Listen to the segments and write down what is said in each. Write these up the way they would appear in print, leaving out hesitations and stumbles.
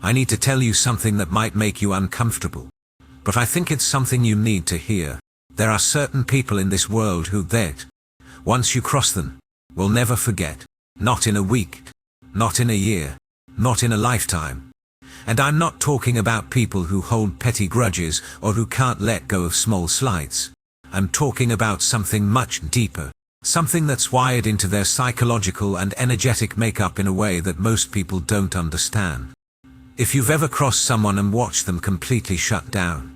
I need to tell you something that might make you uncomfortable. But I think it's something you need to hear. There are certain people in this world who once you cross them, will never forget. Not in a week, not in a year, not in a lifetime. And I'm not talking about people who hold petty grudges or who can't let go of small slights. I'm talking about something much deeper. Something that's wired into their psychological and energetic makeup in a way that most people don't understand. If you've ever crossed someone and watched them completely shut down.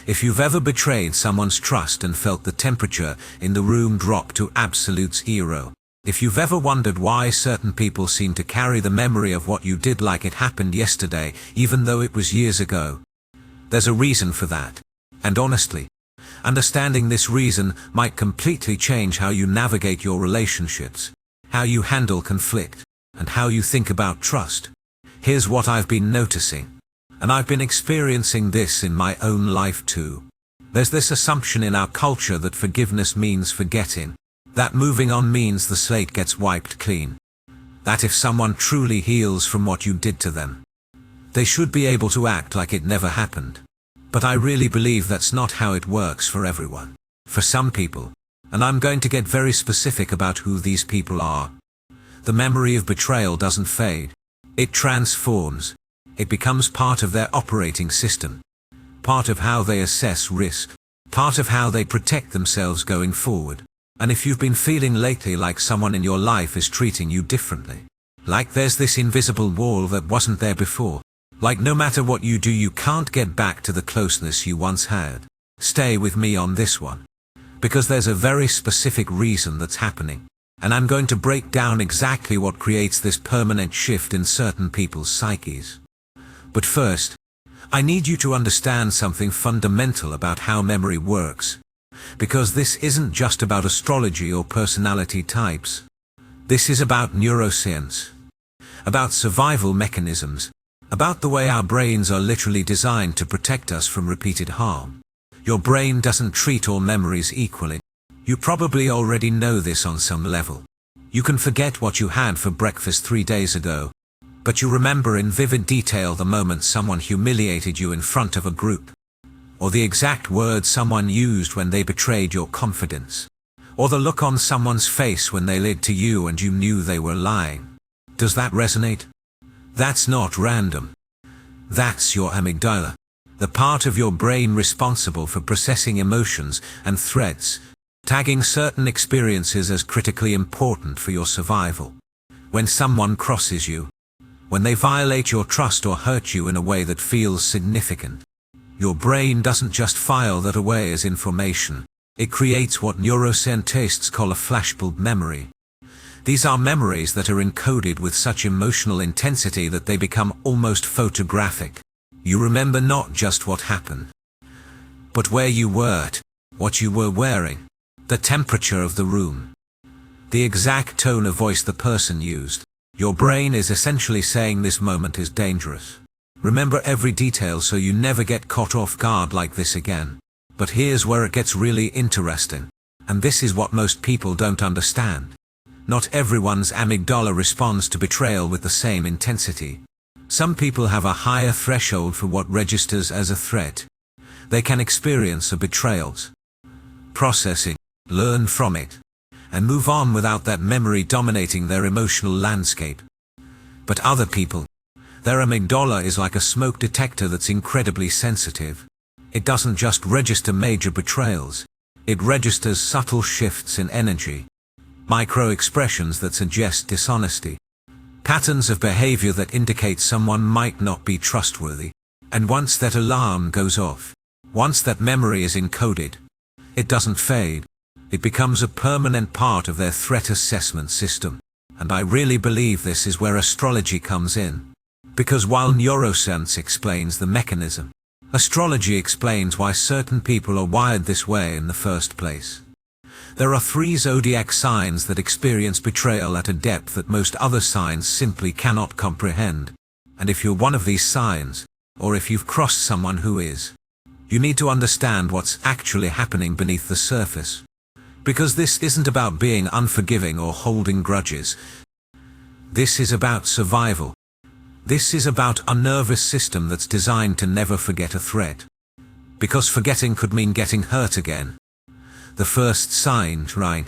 If you've ever betrayed someone's trust and felt the temperature in the room drop to absolute zero. If you've ever wondered why certain people seem to carry the memory of what you did like it happened yesterday, even though it was years ago. There's a reason for that. And honestly, understanding this reason might completely change how you navigate your relationships, how you handle conflict, and how you think about trust. Here's what I've been noticing. And I've been experiencing this in my own life too. There's this assumption in our culture that forgiveness means forgetting. That moving on means the slate gets wiped clean. That if someone truly heals from what you did to them, they should be able to act like it never happened. But I really believe that's not how it works for everyone. For some people, and I'm going to get very specific about who these people are, the memory of betrayal doesn't fade. It transforms. It becomes part of their operating system, part of how they assess risk, part of how they protect themselves going forward. And if you've been feeling lately like someone in your life is treating you differently, like there's this invisible wall that wasn't there before, like no matter what you do you can't get back to the closeness you once had, stay with me on this one. Because there's a very specific reason that's happening. And I'm going to break down exactly what creates this permanent shift in certain people's psyches. But first, I need you to understand something fundamental about how memory works. Because this isn't just about astrology or personality types. This is about neuroscience. About survival mechanisms. About the way our brains are literally designed to protect us from repeated harm. Your brain doesn't treat all memories equally. You probably already know this on some level. You can forget what you had for breakfast 3 days ago, but you remember in vivid detail the moment someone humiliated you in front of a group, or the exact words someone used when they betrayed your confidence, or the look on someone's face when they lied to you and you knew they were lying. Does that resonate? That's not random. That's your amygdala, the part of your brain responsible for processing emotions and threats, tagging certain experiences as critically important for your survival. When someone crosses you, when they violate your trust or hurt you in a way that feels significant, your brain doesn't just file that away as information. It creates what neuroscientists call a flashbulb memory. These are memories that are encoded with such emotional intensity that they become almost photographic. You remember not just what happened, but where you were, what you were wearing, the temperature of the room, the exact tone of voice the person used. Your brain is essentially saying this moment is dangerous. Remember every detail so you never get caught off guard like this again. But here's where it gets really interesting. And this is what most people don't understand. Not everyone's amygdala responds to betrayal with the same intensity. Some people have a higher threshold for what registers as a threat. They can experience a betrayal, process it, learn from it, and move on without that memory dominating their emotional landscape. But other people, their amygdala is like a smoke detector that's incredibly sensitive. It doesn't just register major betrayals. It registers subtle shifts in energy, micro-expressions that suggest dishonesty, patterns of behavior that indicate someone might not be trustworthy. And once that alarm goes off, once that memory is encoded, it doesn't fade. It becomes a permanent part of their threat assessment system. And I really believe this is where astrology comes in. Because while neuroscience explains the mechanism, astrology explains why certain people are wired this way in the first place. There are 3 zodiac signs that experience betrayal at a depth that most other signs simply cannot comprehend. And if you're one of these signs, or if you've crossed someone who is, you need to understand what's actually happening beneath the surface. Because this isn't about being unforgiving or holding grudges. This is about survival. This is about a nervous system that's designed to never forget a threat. Because forgetting could mean getting hurt again. The first sign, right?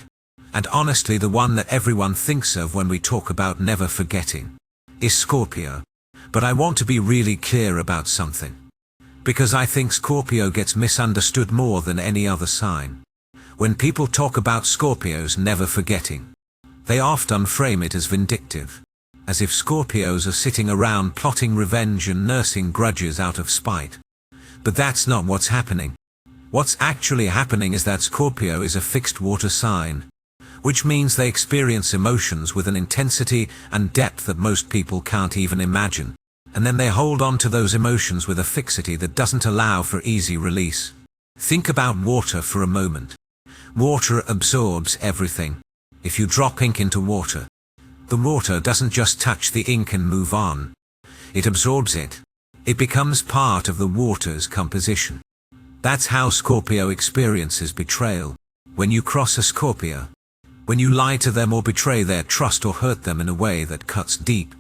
And honestly the one that everyone thinks of when we talk about never forgetting, is Scorpio. But I want to be really clear about something. Because I think Scorpio gets misunderstood more than any other sign. When people talk about Scorpios never forgetting, they often frame it as vindictive. As if Scorpios are sitting around plotting revenge and nursing grudges out of spite. But that's not what's happening. What's actually happening is that Scorpio is a fixed water sign, which means they experience emotions with an intensity and depth that most people can't even imagine. And then they hold on to those emotions with a fixity that doesn't allow for easy release. Think about water for a moment. Water absorbs everything. If you drop ink into water, the water doesn't just touch the ink and move on. It absorbs it. It becomes part of the water's composition. That's how Scorpio experiences betrayal. When you cross a Scorpio, when you lie to them or betray their trust or hurt them in a way that cuts deep,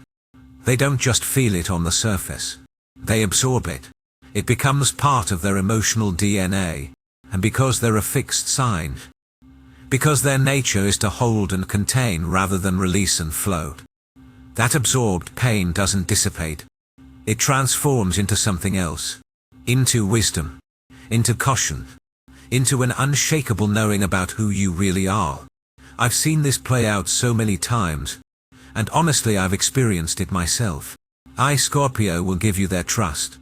they don't just feel it on the surface. They absorb it. It becomes part of their emotional DNA. And because they're a fixed sign, because their nature is to hold and contain rather than release and float, that absorbed pain doesn't dissipate. It transforms into something else. Into wisdom. Into caution. Into an unshakable knowing about who you really are. I've seen this play out so many times. And honestly I've experienced it myself. Scorpio will give you their trust,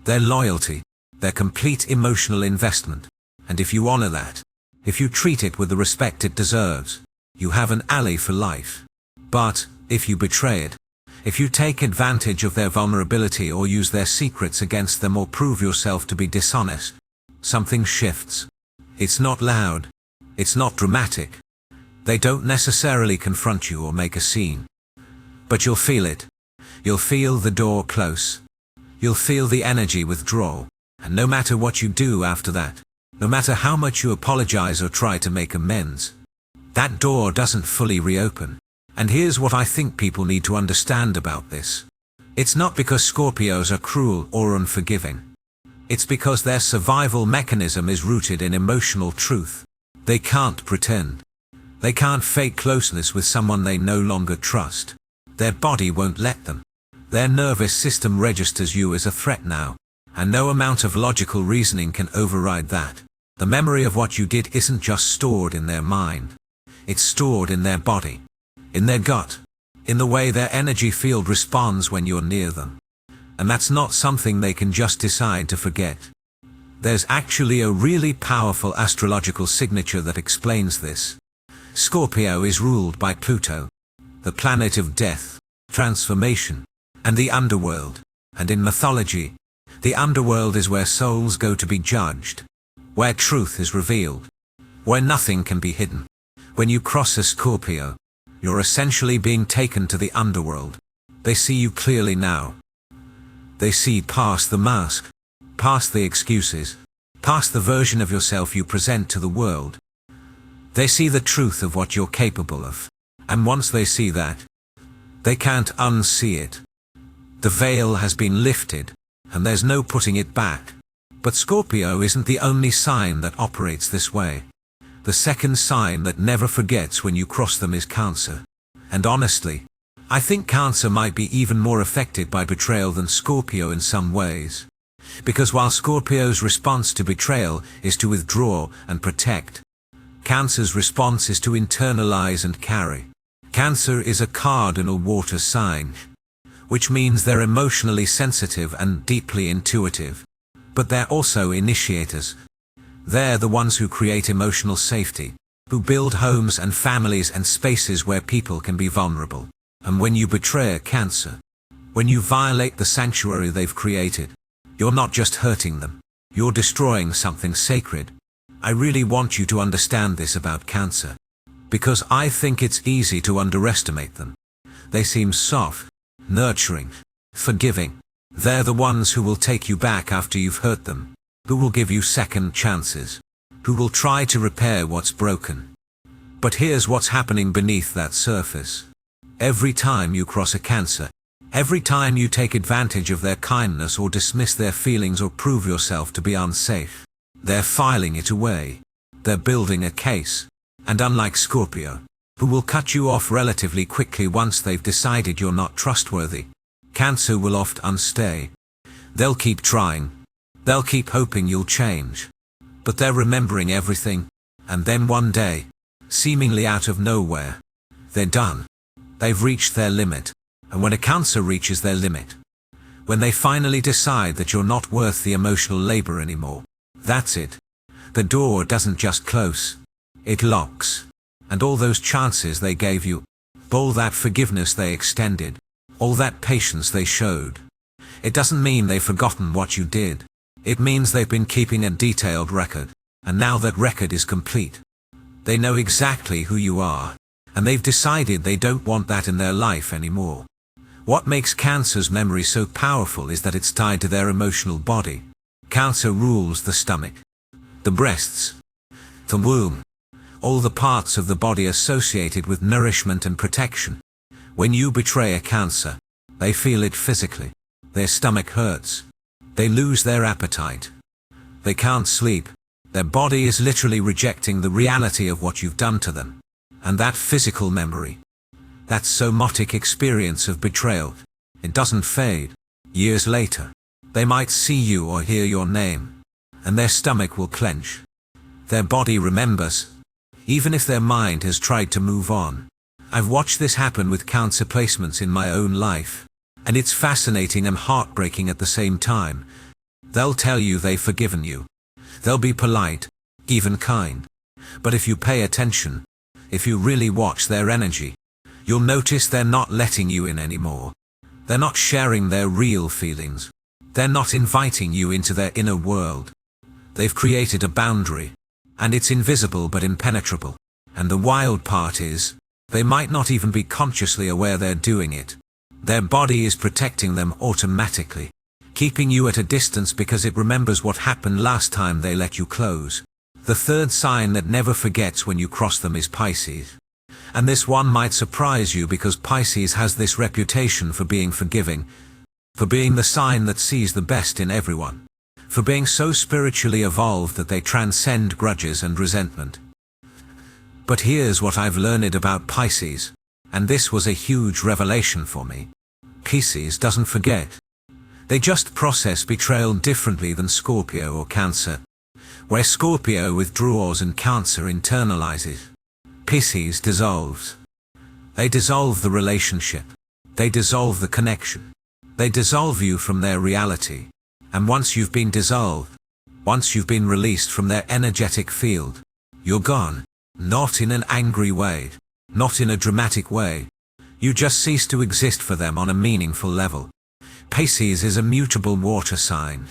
their loyalty, their complete emotional investment. And if you honor that, if you treat it with the respect it deserves, you have an ally for life. But, if you betray it, if you take advantage of their vulnerability or use their secrets against them or prove yourself to be dishonest, something shifts. It's not loud. It's not dramatic. They don't necessarily confront you or make a scene. But you'll feel it. You'll feel the door close. You'll feel the energy withdraw. And no matter what you do after that, no matter how much you apologize or try to make amends, that door doesn't fully reopen. And here's what I think people need to understand about this. It's not because Scorpios are cruel or unforgiving. It's because their survival mechanism is rooted in emotional truth. They can't pretend. They can't fake closeness with someone they no longer trust. Their body won't let them. Their nervous system registers you as a threat now, and no amount of logical reasoning can override that. The memory of what you did isn't just stored in their mind. It's stored in their body, in their gut, in the way their energy field responds when you're near them. And that's not something they can just decide to forget. There's actually a really powerful astrological signature that explains this. Scorpio is ruled by Pluto, the planet of death, transformation, and the underworld. And in mythology, the underworld is where souls go to be judged, where truth is revealed, where nothing can be hidden. When you cross a Scorpio, you're essentially being taken to the underworld. They see you clearly now. They see past the mask, past the excuses, past the version of yourself you present to the world. They see the truth of what you're capable of. And once they see that, they can't unsee it. The veil has been lifted, and there's no putting it back. But Scorpio isn't the only sign that operates this way. The second sign that never forgets when you cross them is Cancer. And honestly, I think Cancer might be even more affected by betrayal than Scorpio in some ways. Because while Scorpio's response to betrayal is to withdraw and protect, Cancer's response is to internalize and carry. Cancer is a cardinal water sign, which means they're emotionally sensitive and deeply intuitive. But they're also initiators. They're the ones who create emotional safety, who build homes and families and spaces where people can be vulnerable. And when you betray a Cancer, when you violate the sanctuary they've created, you're not just hurting them, you're destroying something sacred. I really want you to understand this about Cancer, because I think it's easy to underestimate them. They seem soft, nurturing, forgiving. They're the ones who will take you back after you've hurt them, who will give you second chances, who will try to repair what's broken. But here's what's happening beneath that surface. Every time you cross a Cancer, Every time you take advantage of their kindness or dismiss their feelings or prove yourself to be unsafe, they're filing it away. They're building a case. And unlike Scorpio, who will cut you off relatively quickly once they've decided you're not trustworthy, Cancer will often stay. They'll keep trying. They'll keep hoping you'll change. But they're remembering everything, and then one day, seemingly out of nowhere, they're done. They've reached their limit. And when a Cancer reaches their limit, when they finally decide that you're not worth the emotional labor anymore, that's it. The door doesn't just close, it locks. And all those chances they gave you, all that forgiveness they extended, all that patience they showed, it doesn't mean they've forgotten what you did. It means they've been keeping a detailed record, and now that record is complete. They know exactly who you are, and they've decided they don't want that in their life anymore. What makes Cancer's memory so powerful is that it's tied to their emotional body. Cancer rules the stomach, the breasts, the womb, all the parts of the body associated with nourishment and protection. When you betray a Cancer, they feel it physically. Their stomach hurts. They lose their appetite. They can't sleep. Their body is literally rejecting the reality of what you've done to them. And that physical memory, that somatic experience of betrayal, it doesn't fade. Years later, they might see you or hear your name, and their stomach will clench. Their body remembers, even if their mind has tried to move on. I've watched this happen with Cancer placements in my own life, and it's fascinating and heartbreaking at the same time. They'll tell you they've forgiven you. They'll be polite, even kind. But if you pay attention, if you really watch their energy, you'll notice they're not letting you in anymore. They're not sharing their real feelings. They're not inviting you into their inner world. They've created a boundary, and it's invisible but impenetrable. And the wild part is, they might not even be consciously aware they're doing it. Their body is protecting them automatically, keeping you at a distance because it remembers what happened last time they let you close. The third sign that never forgets when you cross them is Pisces. And this one might surprise you because Pisces has this reputation for being forgiving, for being the sign that sees the best in everyone, for being so spiritually evolved that they transcend grudges and resentment. But here's what I've learned about Pisces, and this was a huge revelation for me. Pisces doesn't forget. They just process betrayal differently than Scorpio or Cancer. Where Scorpio withdraws and Cancer internalizes, Pisces dissolves. They dissolve the relationship. They dissolve the connection. They dissolve you from their reality. And once you've been dissolved, once you've been released from their energetic field, you're gone. Not in an angry way, not in a dramatic way. You just cease to exist for them on a meaningful level. Pisces is a mutable water sign,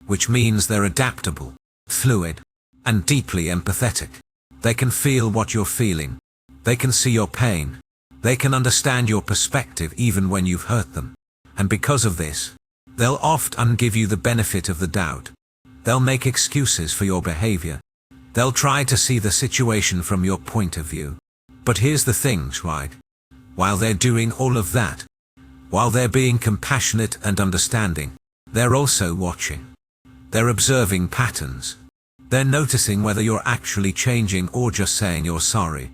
which means they're adaptable, fluid, and deeply empathetic. They can feel what you're feeling. They can see your pain. They can understand your perspective even when you've hurt them. And because of this, they'll often give you the benefit of the doubt. They'll make excuses for your behavior. They'll try to see the situation from your point of view. But here's the thing, right? While they're doing all of that, while they're being compassionate and understanding, they're also watching. They're observing patterns. They're noticing whether you're actually changing or just saying you're sorry.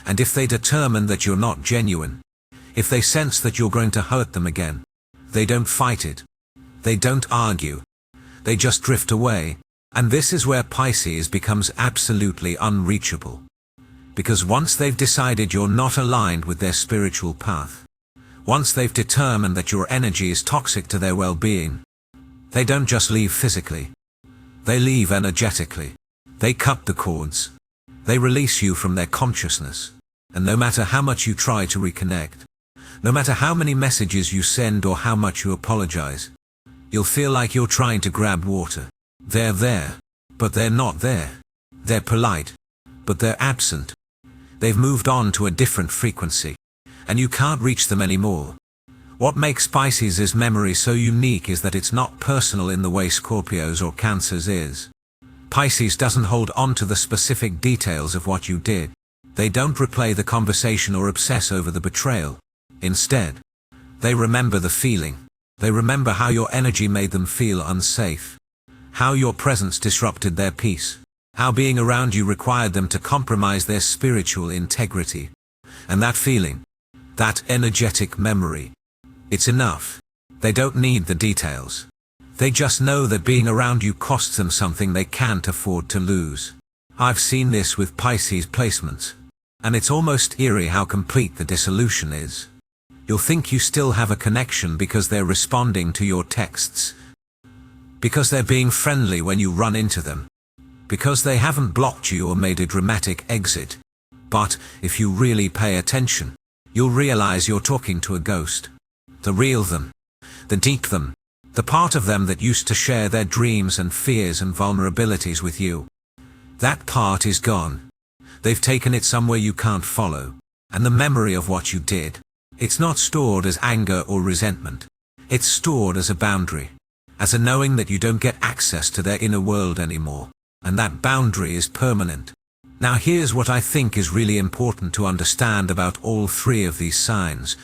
And if they determine that you're not genuine, if they sense that you're going to hurt them again, they don't fight it. They don't argue. They just drift away. And this is where Pisces becomes absolutely unreachable. Because once they've decided you're not aligned with their spiritual path, once they've determined that your energy is toxic to their well-being, they don't just leave physically. They leave energetically. They cut the cords. They release you from their consciousness. And no matter how much you try to reconnect, no matter how many messages you send or how much you apologize, you'll feel like you're trying to grab water. They're there, but they're not there. They're polite, but they're absent. They've moved on to a different frequency, and you can't reach them anymore. What makes Pisces' memory so unique is that it's not personal in the way Scorpio's or Cancer's is. Pisces doesn't hold on to the specific details of what you did. They don't replay the conversation or obsess over the betrayal. Instead, They remember the feeling. They remember how your energy made them feel unsafe. How your presence disrupted their peace. How being around you required them to compromise their spiritual integrity. And that feeling, that energetic memory, it's enough. They don't need the details. They just know that being around you costs them something they can't afford to lose. I've seen this with Pisces placements. And it's almost eerie how complete the dissolution is. You'll think you still have a connection because they're responding to your texts. Because they're being friendly when you run into them. Because they haven't blocked you or made a dramatic exit. But, if you really pay attention, you'll realize you're talking to a ghost. The real them. The deep them. The part of them that used to share their dreams and fears and vulnerabilities with you. That part is gone. They've taken it somewhere you can't follow. And the memory of what you did, it's not stored as anger or resentment. It's stored as a boundary. As a knowing that you don't get access to their inner world anymore. And that boundary is permanent. Now here's what I think is really important to understand about all three of these signs.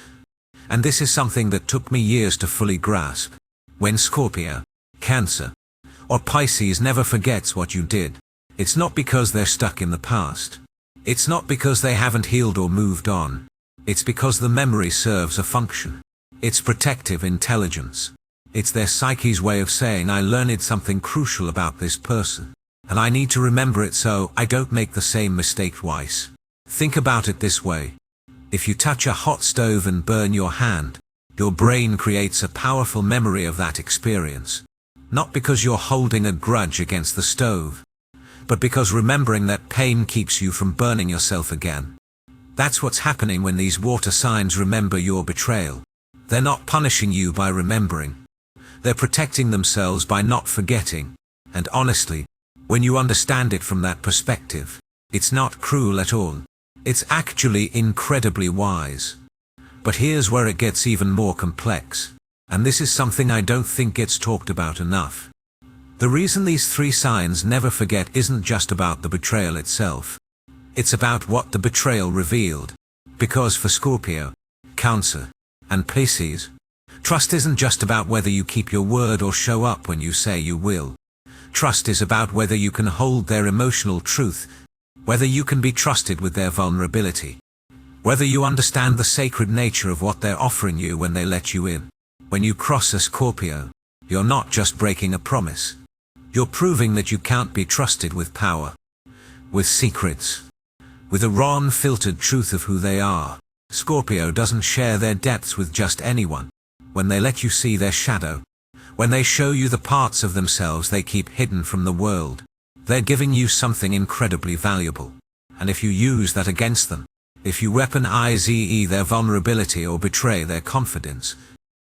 And this is something that took me years to fully grasp. When Scorpio, Cancer, or Pisces never forgets what you did, it's not because they're stuck in the past. It's not because they haven't healed or moved on. It's because the memory serves a function. It's protective intelligence. It's their psyche's way of saying, I learned something crucial about this person. And I need to remember it so I don't make the same mistake twice. Think about it this way. If you touch a hot stove and burn your hand, your brain creates a powerful memory of that experience. Not because you're holding a grudge against the stove, but because remembering that pain keeps you from burning yourself again. That's what's happening when these water signs remember your betrayal. They're not punishing you by remembering. They're protecting themselves by not forgetting. And honestly, when you understand it from that perspective, it's not cruel at all. It's actually incredibly wise. But here's where it gets even more complex. And this is something I don't think gets talked about enough. The reason these three signs never forget isn't just about the betrayal itself. It's about what the betrayal revealed. Because for Scorpio, Cancer, and Pisces, trust isn't just about whether you keep your word or show up when you say you will. Trust is about whether you can hold their emotional truth, whether you can be trusted with their vulnerability, whether you understand the sacred nature of what they're offering you when they let you in. When you cross a Scorpio, you're not just breaking a promise. You're proving that you can't be trusted with power, with secrets, with a raw unfiltered truth of who they are. Scorpio doesn't share their depths with just anyone. When they let you see their shadow, when they show you the parts of themselves they keep hidden from the world, they're giving you something incredibly valuable. And if you use that against them, if you weaponize their vulnerability or betray their confidence,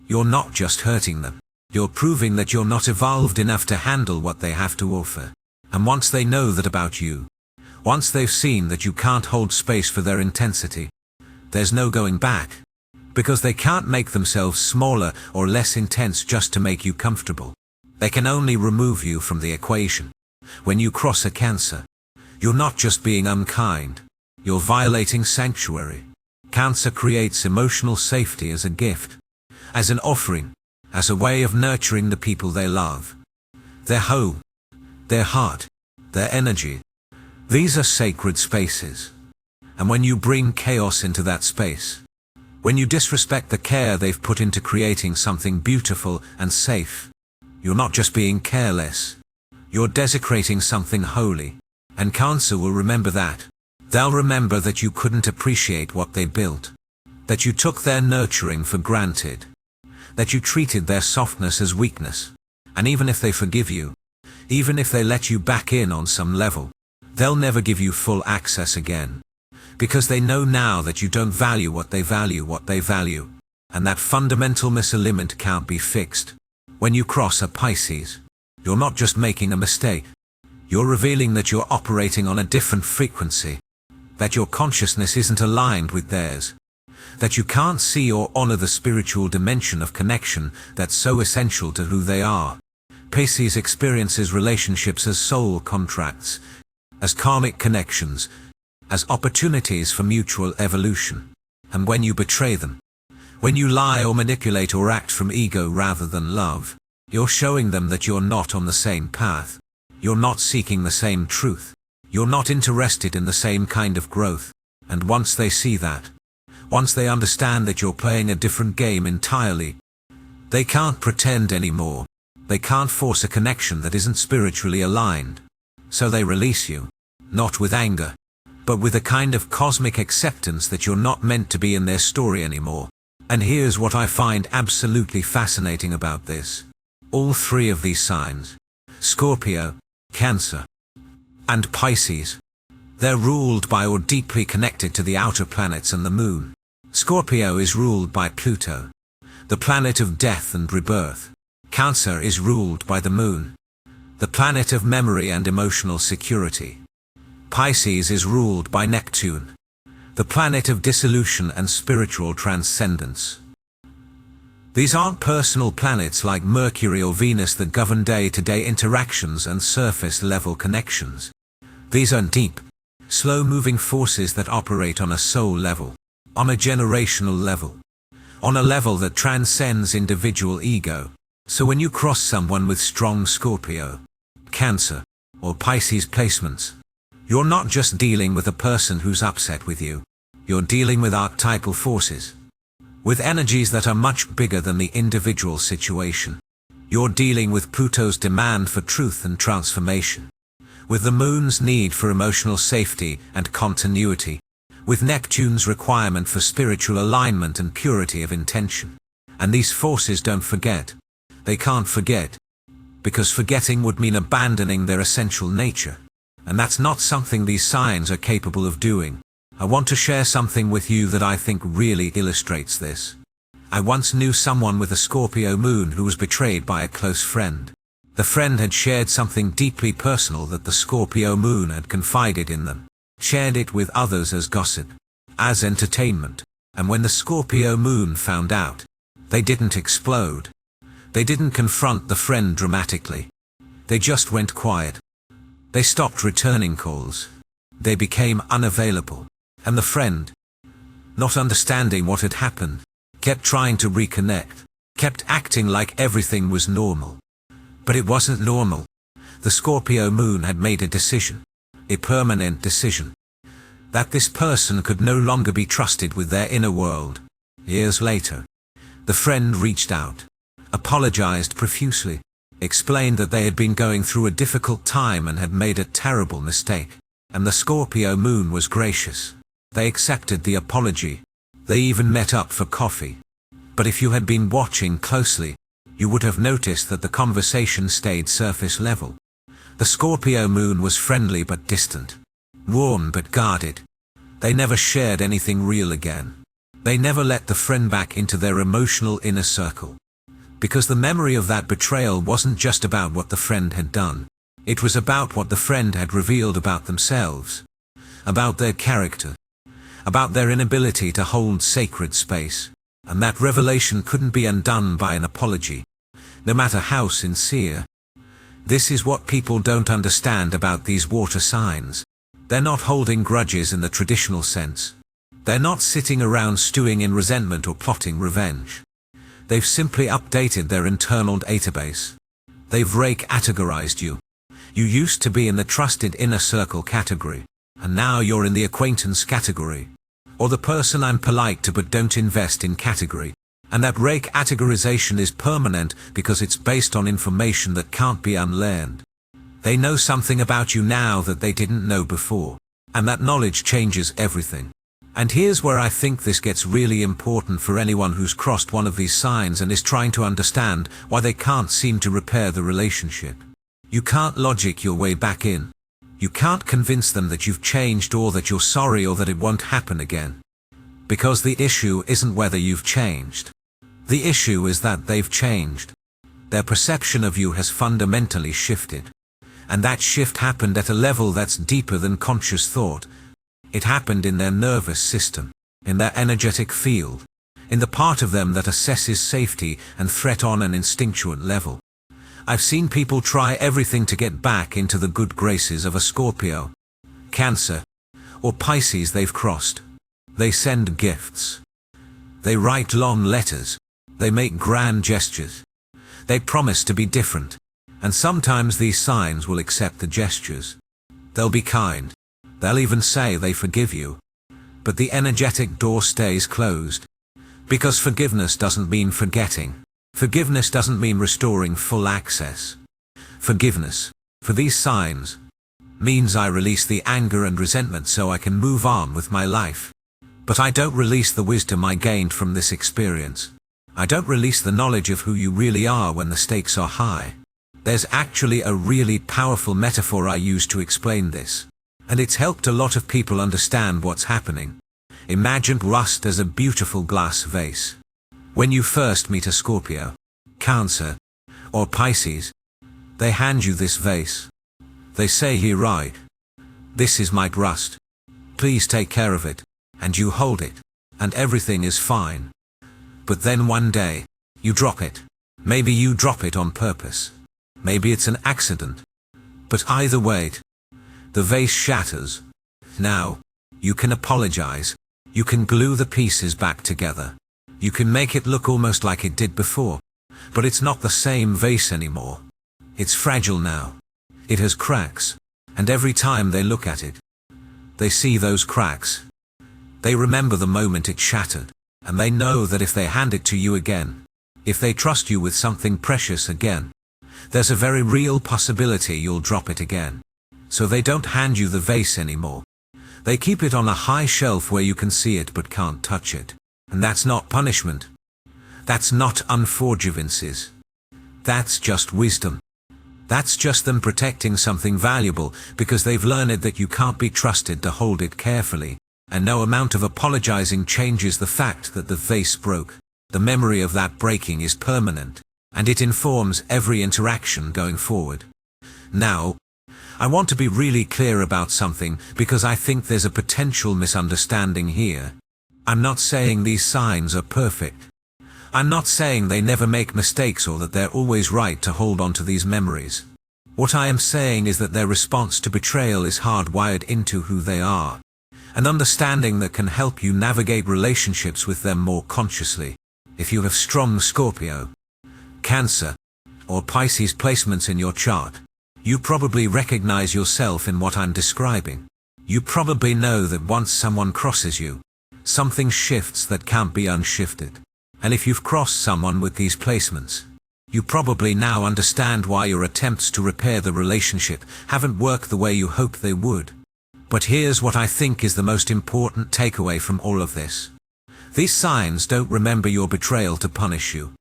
you're not just hurting them. You're proving that you're not evolved enough to handle what they have to offer. And once they know that about you, once they've seen that you can't hold space for their intensity, there's no going back. Because they can't make themselves smaller or less intense just to make you comfortable. They can only remove you from the equation. When you cross a Cancer, you're not just being unkind. You're violating sanctuary. Cancer creates emotional safety as a gift, as an offering, as a way of nurturing the people they love. Their home, their heart, their energy. These are sacred spaces. And when you bring chaos into that space, when you disrespect the care they've put into creating something beautiful and safe, you're not just being careless. You're desecrating something holy. And Cancer will remember that. They'll remember that you couldn't appreciate what they built. That you took their nurturing for granted. That you treated their softness as weakness. And even if they forgive you, even if they let you back in on some level, they'll never give you full access again. Because they know now that you don't value what they value. And that fundamental misalignment can't be fixed. When you cross a Pisces, you're not just making a mistake. You're revealing that you're operating on a different frequency. That your consciousness isn't aligned with theirs. That you can't see or honor the spiritual dimension of connection that's so essential to who they are. Pisces experiences relationships as soul contracts, as karmic connections, as opportunities for mutual evolution. And when you betray them, When you lie or manipulate or act from ego rather than love, you're showing them that you're not on the same path. You're not seeking the same truth. You're not interested in the same kind of growth. And once they see that, once they understand that you're playing a different game entirely, they can't pretend anymore. They can't force a connection that isn't spiritually aligned. So they release you, not with anger, but with a kind of cosmic acceptance that you're not meant to be in their story anymore. And here's what I find absolutely fascinating about this. All three of these signs, Scorpio, Cancer, and Pisces, they're ruled by or deeply connected to the outer planets and the moon. Scorpio is ruled by Pluto, the planet of death and rebirth. Cancer is ruled by the moon, the planet of memory and emotional security. Pisces is ruled by Neptune, the planet of dissolution and spiritual transcendence. These aren't personal planets like Mercury or Venus that govern day-to-day interactions and surface-level connections. These are deep, slow-moving forces that operate on a soul level, on a generational level, on a level that transcends individual ego. So when you cross someone with strong Scorpio, Cancer, or Pisces placements, you're not just dealing with a person who's upset with you. You're dealing with archetypal forces, with energies that are much bigger than the individual situation. You're dealing with Pluto's demand for truth and transformation, with the moon's need for emotional safety and continuity, with Neptune's requirement for spiritual alignment and purity of intention. And these forces don't forget. They can't forget, because forgetting would mean abandoning their essential nature. And that's not something these signs are capable of doing. I want to share something with you that I think really illustrates this. I once knew someone with a Scorpio moon who was betrayed by a close friend. The friend had shared something deeply personal that the Scorpio moon had confided in them, shared it with others as gossip, as entertainment. And when the Scorpio moon found out, they didn't explode. They didn't confront the friend dramatically. They just went quiet. They stopped returning calls. They became unavailable. And the friend, not understanding what had happened, kept trying to reconnect, kept acting like everything was normal. But it wasn't normal. The Scorpio moon had made a decision, a permanent decision, that this person could no longer be trusted with their inner world. Years later, the friend reached out, apologized profusely, explained that they had been going through a difficult time and had made a terrible mistake. And the Scorpio moon was gracious. They accepted the apology. They even met up for coffee. But if you had been watching closely, you would have noticed that the conversation stayed surface level. The Scorpio moon was friendly but distant, warm but guarded. They never shared anything real again. They never let the friend back into their emotional inner circle. Because the memory of that betrayal wasn't just about what the friend had done. It was about what the friend had revealed about themselves, about their character, about their inability to hold sacred space. And that revelation couldn't be undone by an apology, no matter how sincere. This is what people don't understand about these water signs. They're not holding grudges in the traditional sense. They're not sitting around stewing in resentment or plotting revenge. They've simply updated their internal database. They've rake-categorized you. You used to be in the trusted inner circle category, and now you're in the acquaintance category, or the person I'm polite to but don't invest in category. And that rake-categorization is permanent because it's based on information that can't be unlearned. They know something about you now that they didn't know before, and that knowledge changes everything. And here's where I think this gets really important for anyone who's crossed one of these signs and is trying to understand why they can't seem to repair the relationship. You can't logic your way back in. You can't convince them that you've changed or that you're sorry or that it won't happen again. Because the issue isn't whether you've changed. The issue is that they've changed. Their perception of you has fundamentally shifted. And that shift happened at a level that's deeper than conscious thought. It happened in their nervous system, in their energetic field, in the part of them that assesses safety and threat on an instinctual level. I've seen people try everything to get back into the good graces of a Scorpio, Cancer, or Pisces they've crossed. They send gifts. They write long letters. They make grand gestures. They promise to be different. And sometimes these signs will accept the gestures. They'll be kind. They'll even say they forgive you. But the energetic door stays closed. Because forgiveness doesn't mean forgetting. Forgiveness doesn't mean restoring full access. Forgiveness, for these signs, means I release the anger and resentment so I can move on with my life. But I don't release the wisdom I gained from this experience. I don't release the knowledge of who you really are when the stakes are high. There's actually a really powerful metaphor I use to explain this. And it's helped a lot of people understand what's happening. Imagine rust as a beautiful glass vase. When you first meet a Scorpio, Cancer, or Pisces, they hand you this vase. They say, "Here, right. This is my rust. Please take care of it." And you hold it, and everything is fine. But then one day, you drop it. Maybe you drop it on purpose. Maybe it's an accident. But either way, the vase shatters. Now, you can apologize. You can glue the pieces back together. You can make it look almost like it did before. But it's not the same vase anymore. It's fragile now. It has cracks. And every time they look at it, they see those cracks. They remember the moment it shattered. And they know that if they hand it to you again, if they trust you with something precious again, there's a very real possibility you'll drop it again. So they don't hand you the vase anymore. They keep it on a high shelf where you can see it but can't touch it. And that's not punishment. That's not unforgivences. That's just wisdom. That's just them protecting something valuable because they've learned that you can't be trusted to hold it carefully. And no amount of apologizing changes the fact that the vase broke. The memory of that breaking is permanent. And it informs every interaction going forward. Now, I want to be really clear about something because I think there's a potential misunderstanding here. I'm not saying these signs are perfect. I'm not saying they never make mistakes or that they're always right to hold on to these memories. What I am saying is that their response to betrayal is hardwired into who they are. An understanding that can help you navigate relationships with them more consciously. If you have strong Scorpio, Cancer, or Pisces placements in your chart, you probably recognize yourself in what I'm describing. You probably know that once someone crosses you, something shifts that can't be unshifted. And if you've crossed someone with these placements, you probably now understand why your attempts to repair the relationship haven't worked the way you hoped they would. But here's what I think is the most important takeaway from all of this. These signs don't remember your betrayal to punish you.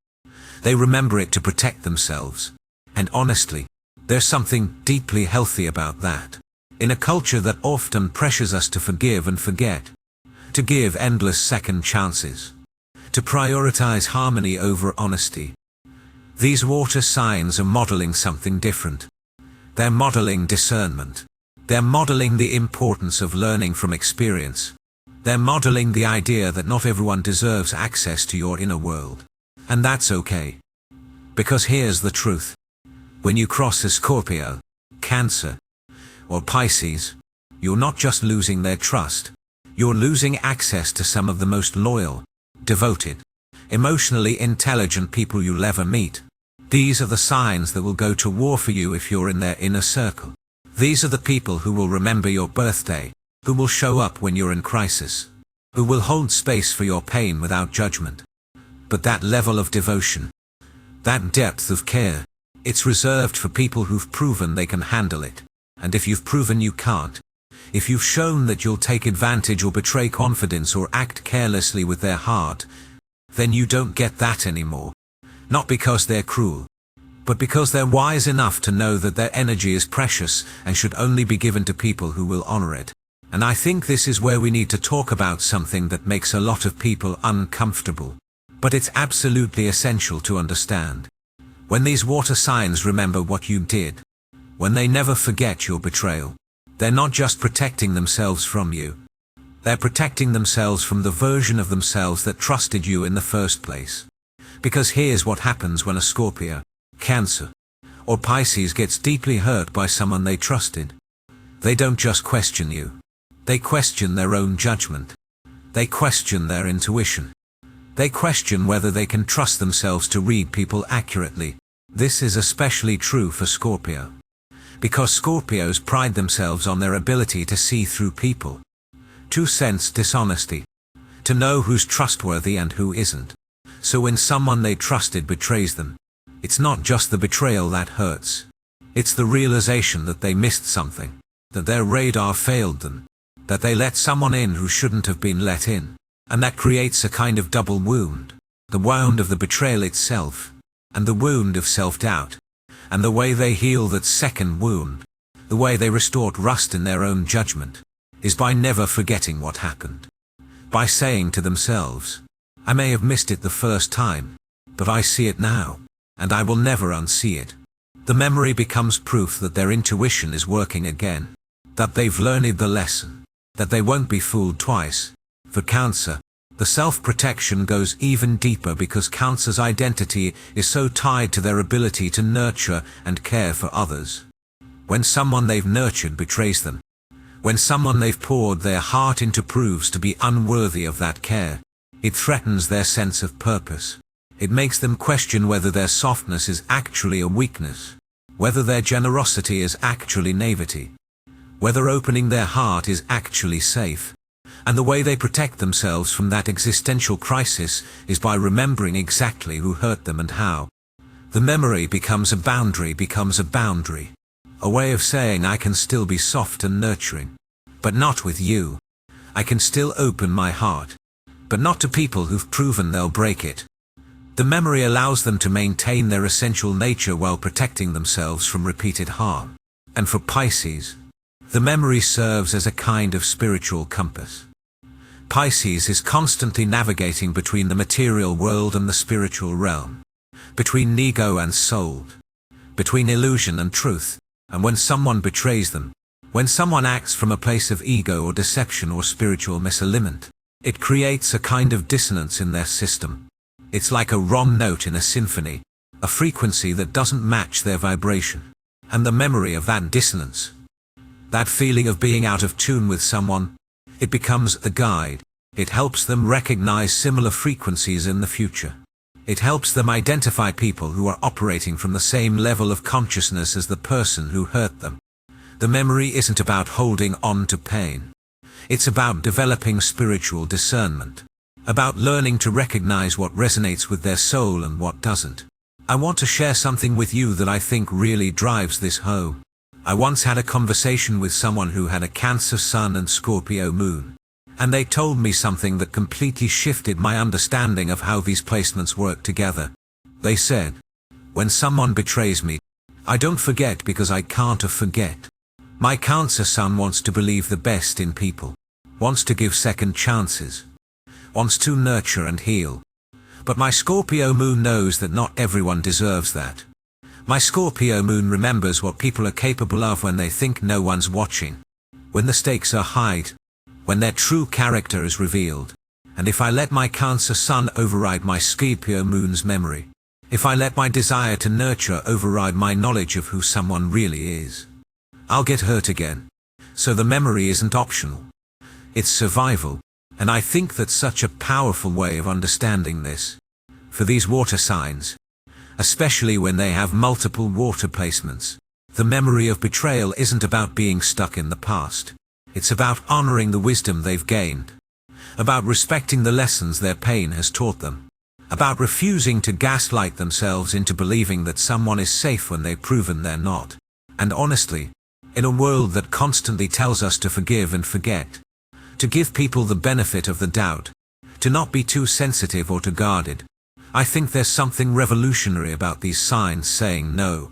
They remember it to protect themselves. And honestly, there's something deeply healthy about that. In a culture that often pressures us to forgive and forget, to give endless second chances, to prioritize harmony over honesty, these water signs are modeling something different. They're modeling discernment. They're modeling the importance of learning from experience. They're modeling the idea that not everyone deserves access to your inner world. And that's okay. Because here's the truth. When you cross a Scorpio, Cancer, or Pisces, you're not just losing their trust. You're losing access to some of the most loyal, devoted, emotionally intelligent people you'll ever meet. These are the signs that will go to war for you if you're in their inner circle. These are the people who will remember your birthday, who will show up when you're in crisis, who will hold space for your pain without judgment. But that level of devotion, that depth of care, it's reserved for people who've proven they can handle it. And if you've proven you can't, if you've shown that you'll take advantage or betray confidence or act carelessly with their heart, then you don't get that anymore. Not because they're cruel, but because they're wise enough to know that their energy is precious and should only be given to people who will honor it. And I think this is where we need to talk about something that makes a lot of people uncomfortable. But it's absolutely essential to understand. When these water signs remember what you did, when they never forget your betrayal, they're not just protecting themselves from you. They're protecting themselves from the version of themselves that trusted you in the first place. Because here's what happens when a Scorpio, Cancer, or Pisces gets deeply hurt by someone they trusted. They don't just question you. They question their own judgment. They question their intuition. They question whether they can trust themselves to read people accurately. This is especially true for Scorpio, because Scorpios pride themselves on their ability to see through people, to sense dishonesty, to know who's trustworthy and who isn't. So when someone they trusted betrays them, it's not just the betrayal that hurts. It's the realization that they missed something, that their radar failed them, that they let someone in who shouldn't have been let in. And that creates a kind of double wound, the wound of the betrayal itself, and the wound of self-doubt. And the way they heal that second wound, the way they restore trust in their own judgment, is by never forgetting what happened. By saying to themselves, I may have missed it the first time, but I see it now, and I will never unsee it. The memory becomes proof that their intuition is working again, that they've learned the lesson, that they won't be fooled twice. For Cancer, the self-protection goes even deeper because Cancer's identity is so tied to their ability to nurture and care for others. When someone they've nurtured betrays them, when someone they've poured their heart into proves to be unworthy of that care, it threatens their sense of purpose. It makes them question whether their softness is actually a weakness, whether their generosity is actually naivety, whether opening their heart is actually safe. And the way they protect themselves from that existential crisis is by remembering exactly who hurt them and how. The memory becomes a boundary, a way of saying I can still be soft and nurturing, but not with you. I can still open my heart, but not to people who've proven they'll break it. The memory allows them to maintain their essential nature while protecting themselves from repeated harm. And for Pisces, the memory serves as a kind of spiritual compass. Pisces is constantly navigating between the material world and the spiritual realm, between ego and soul, between illusion and truth. And when someone betrays them, when someone acts from a place of ego or deception or spiritual misalignment, it creates a kind of dissonance in their system. It's like a wrong note in a symphony, a frequency that doesn't match their vibration. And the memory of that dissonance, that feeling of being out of tune with someone, it becomes a guide. It helps them recognize similar frequencies in the future. It helps them identify people who are operating from the same level of consciousness as the person who hurt them. The memory isn't about holding on to pain. It's about developing spiritual discernment, about learning to recognize what resonates with their soul and what doesn't. I want to share something with you that I think really drives this home. I once had a conversation with someone who had a Cancer Sun and Scorpio Moon, and they told me something that completely shifted my understanding of how these placements work together. They said, when someone betrays me, I don't forget because I can't forget. My Cancer Sun wants to believe the best in people, wants to give second chances, wants to nurture and heal. But my Scorpio Moon knows that not everyone deserves that. My Scorpio Moon remembers what people are capable of when they think no one's watching, when the stakes are high, when their true character is revealed. And if I let my Cancer Sun override my Scorpio Moon's memory, if I let my desire to nurture override my knowledge of who someone really is, I'll get hurt again. So the memory isn't optional. It's survival. And I think that's such a powerful way of understanding this. For these water signs, especially when they have multiple water placements, the memory of betrayal isn't about being stuck in the past. It's about honoring the wisdom they've gained, about respecting the lessons their pain has taught them, about refusing to gaslight themselves into believing that someone is safe when they've proven they're not. And honestly, in a world that constantly tells us to forgive and forget, to give people the benefit of the doubt, to not be too sensitive or too guarded, I think there's something revolutionary about these signs saying no.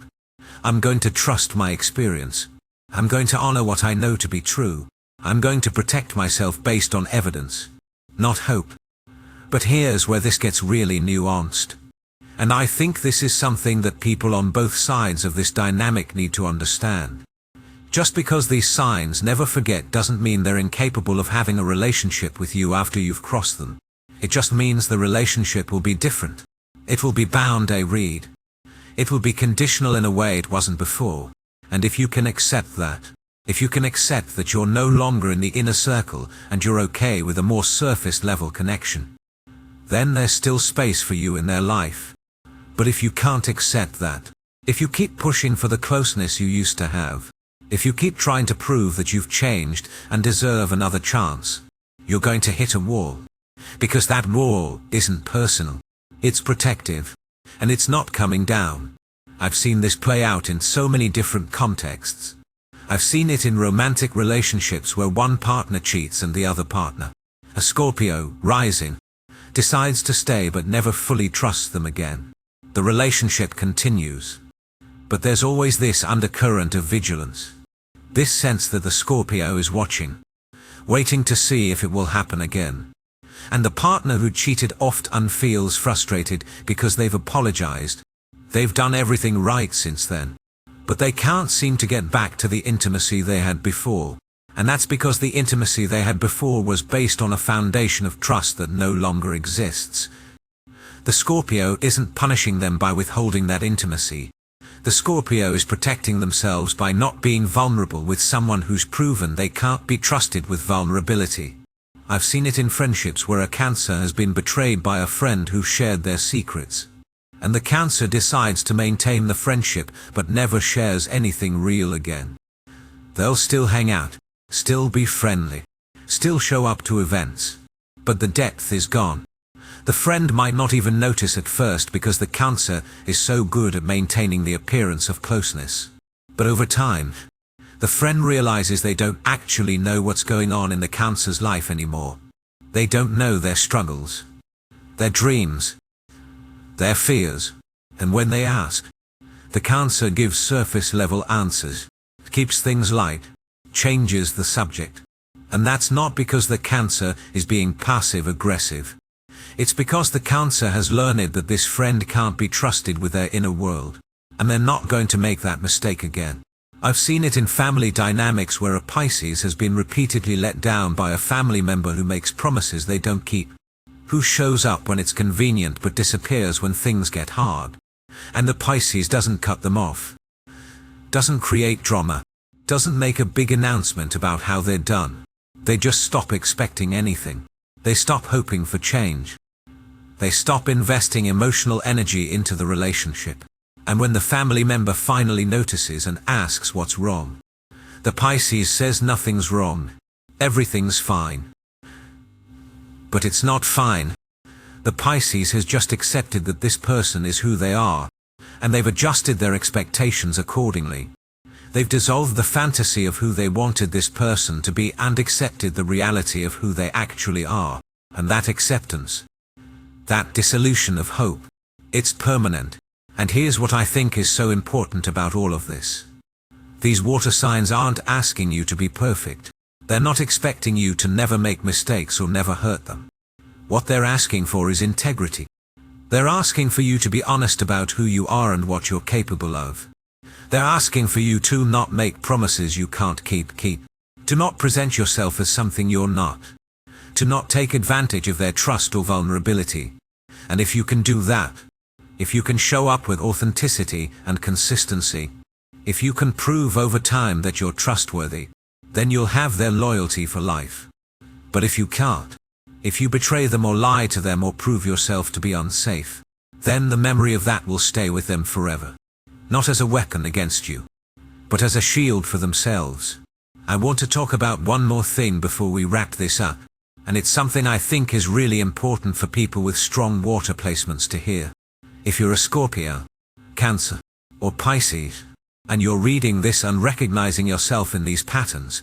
I'm going to trust my experience. I'm going to honor what I know to be true. I'm going to protect myself based on evidence, not hope. But here's where this gets really nuanced. And I think this is something that people on both sides of this dynamic need to understand. Just because these signs never forget doesn't mean they're incapable of having a relationship with you after you've crossed them. It just means the relationship will be different. It will be bound a read. It will be conditional in a way it wasn't before. And if you can accept that, if you can accept that you're no longer in the inner circle and you're okay with a more surface level connection, then there's still space for you in their life. But if you can't accept that, if you keep pushing for the closeness you used to have, if you keep trying to prove that you've changed and deserve another chance, you're going to hit a wall. Because that wall isn't personal. It's protective. And it's not coming down. I've seen this play out in so many different contexts. I've seen it in romantic relationships where one partner cheats and the other partner, a Scorpio, rising, decides to stay but never fully trusts them again. The relationship continues. But there's always this undercurrent of vigilance. This sense that the Scorpio is watching, waiting to see if it will happen again. And the partner who cheated often feels frustrated because they've apologized. They've done everything right since then. But they can't seem to get back to the intimacy they had before. And that's because the intimacy they had before was based on a foundation of trust that no longer exists. The Scorpio isn't punishing them by withholding that intimacy. The Scorpio is protecting themselves by not being vulnerable with someone who's proven they can't be trusted with vulnerability. I've seen it in friendships where a Cancer has been betrayed by a friend who shared their secrets. And the Cancer decides to maintain the friendship but never shares anything real again. They'll still hang out, still be friendly, still show up to events. But the depth is gone. The friend might not even notice at first because the Cancer is so good at maintaining the appearance of closeness. But over time, the friend realizes they don't actually know what's going on in the Cancer's life anymore. They don't know their struggles, their dreams, their fears. And when they ask, the Cancer gives surface-level answers, keeps things light, changes the subject. And that's not because the Cancer is being passive-aggressive. It's because the Cancer has learned that this friend can't be trusted with their inner world, and they're not going to make that mistake again. I've seen it in family dynamics where a Pisces has been repeatedly let down by a family member who makes promises they don't keep, who shows up when it's convenient but disappears when things get hard. And the Pisces doesn't cut them off, doesn't create drama, doesn't make a big announcement about how they're done. They just stop expecting anything. They stop hoping for change. They stop investing emotional energy into the relationship. And when the family member finally notices and asks what's wrong, the Pisces says nothing's wrong. Everything's fine. But it's not fine. The Pisces has just accepted that this person is who they are, and they've adjusted their expectations accordingly. They've dissolved the fantasy of who they wanted this person to be and accepted the reality of who they actually are. And that acceptance, that dissolution of hope, it's permanent. And here's what I think is so important about all of this. These water signs aren't asking you to be perfect. They're not expecting you to never make mistakes or never hurt them. What they're asking for is integrity. They're asking for you to be honest about who you are and what you're capable of. They're asking for you to not make promises you can't keep, to not present yourself as something you're not, to not take advantage of their trust or vulnerability. And if you can do that, if you can show up with authenticity and consistency, if you can prove over time that you're trustworthy, then you'll have their loyalty for life. But if you can't, if you betray them or lie to them or prove yourself to be unsafe, then the memory of that will stay with them forever. Not as a weapon against you, but as a shield for themselves. I want to talk about one more thing before we wrap this up, and it's something I think is really important for people with strong water placements to hear. If you're a Scorpio, Cancer, or Pisces, and you're reading this and recognizing yourself in these patterns,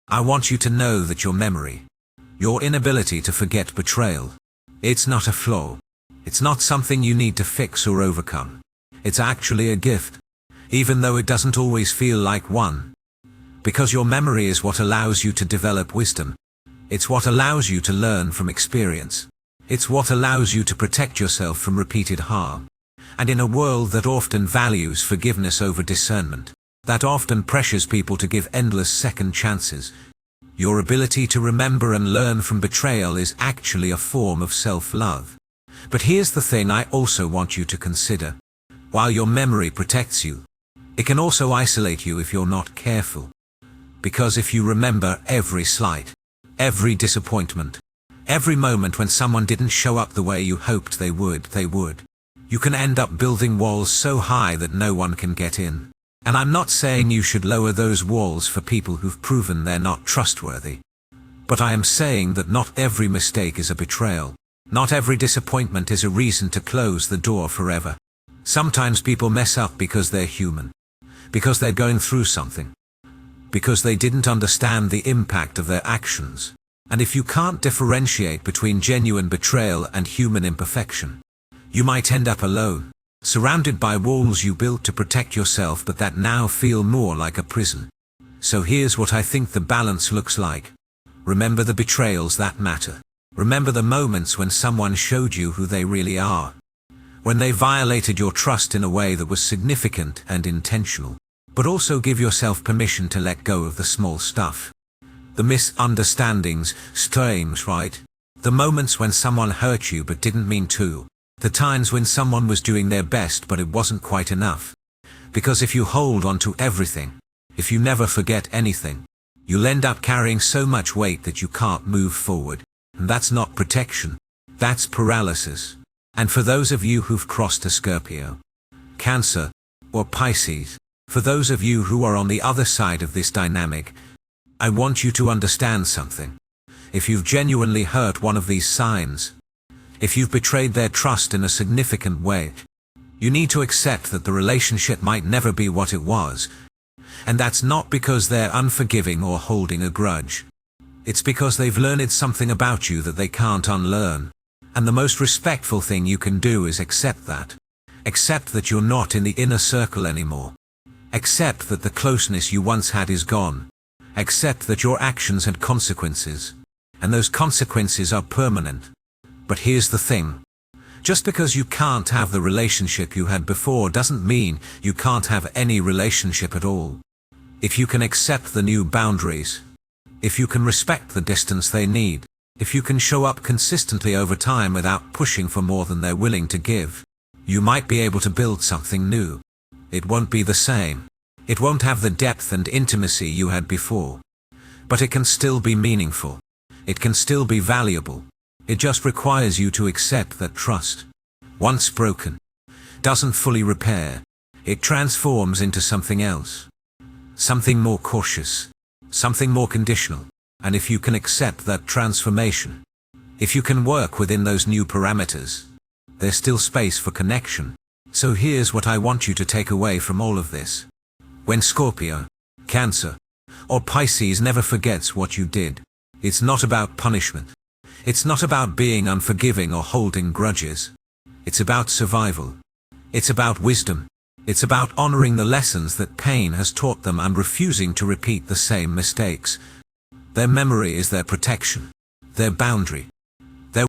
I want you to know that your memory, your inability to forget betrayal, it's not a flaw. It's not something you need to fix or overcome. It's actually a gift, even though it doesn't always feel like one. Because your memory is what allows you to develop wisdom. It's what allows you to learn from experience. It's what allows you to protect yourself from repeated harm. And in a world that often values forgiveness over discernment, that often pressures people to give endless second chances, your ability to remember and learn from betrayal is actually a form of self-love. But here's the thing I also want you to consider. While your memory protects you, it can also isolate you if you're not careful. Because if you remember every slight, every disappointment, Every moment when someone didn't show up the way you hoped they would. You can end up building walls so high that no one can get in. And I'm not saying you should lower those walls for people who've proven they're not trustworthy. But I am saying that not every mistake is a betrayal. Not every disappointment is a reason to close the door forever. Sometimes people mess up because they're human. Because they're going through something. Because they didn't understand the impact of their actions. And if you can't differentiate between genuine betrayal and human imperfection, you might end up alone, surrounded by walls you built to protect yourself but that now feel more like a prison. So here's what I think the balance looks like. Remember the betrayals that matter. Remember the moments when someone showed you who they really are. When they violated your trust in a way that was significant and intentional. But also give yourself permission to let go of the small stuff. The misunderstandings, streams, right? The moments when someone hurt you but didn't mean to. The times when someone was doing their best but it wasn't quite enough. Because if you hold on to everything, if you never forget anything, you'll end up carrying so much weight that you can't move forward. And that's not protection. That's paralysis. And for those of you who've crossed a Scorpio, Cancer, or Pisces, for those of you who are on the other side of this dynamic, I want you to understand something. If you've genuinely hurt one of these signs, if you've betrayed their trust in a significant way, you need to accept that the relationship might never be what it was. And that's not because they're unforgiving or holding a grudge. It's because they've learned something about you that they can't unlearn. And the most respectful thing you can do is accept that. Accept that you're not in the inner circle anymore. Accept that the closeness you once had is gone. Accept that your actions had consequences. And those consequences are permanent. But here's the thing. Just because you can't have the relationship you had before doesn't mean you can't have any relationship at all. If you can accept the new boundaries, if you can respect the distance they need, if you can show up consistently over time without pushing for more than they're willing to give, you might be able to build something new. It won't be the same. It won't have the depth and intimacy you had before. But it can still be meaningful. It can still be valuable. It just requires you to accept that trust, once broken, doesn't fully repair. It transforms into something else. Something more cautious. Something more conditional. And if you can accept that transformation, if you can work within those new parameters, there's still space for connection. So here's what I want you to take away from all of this. When Scorpio, Cancer, or Pisces never forgets what you did, it's not about punishment. It's not about being unforgiving or holding grudges. It's about survival. It's about wisdom. It's about honoring the lessons that pain has taught them and refusing to repeat the same mistakes. Their memory is their protection, their boundary,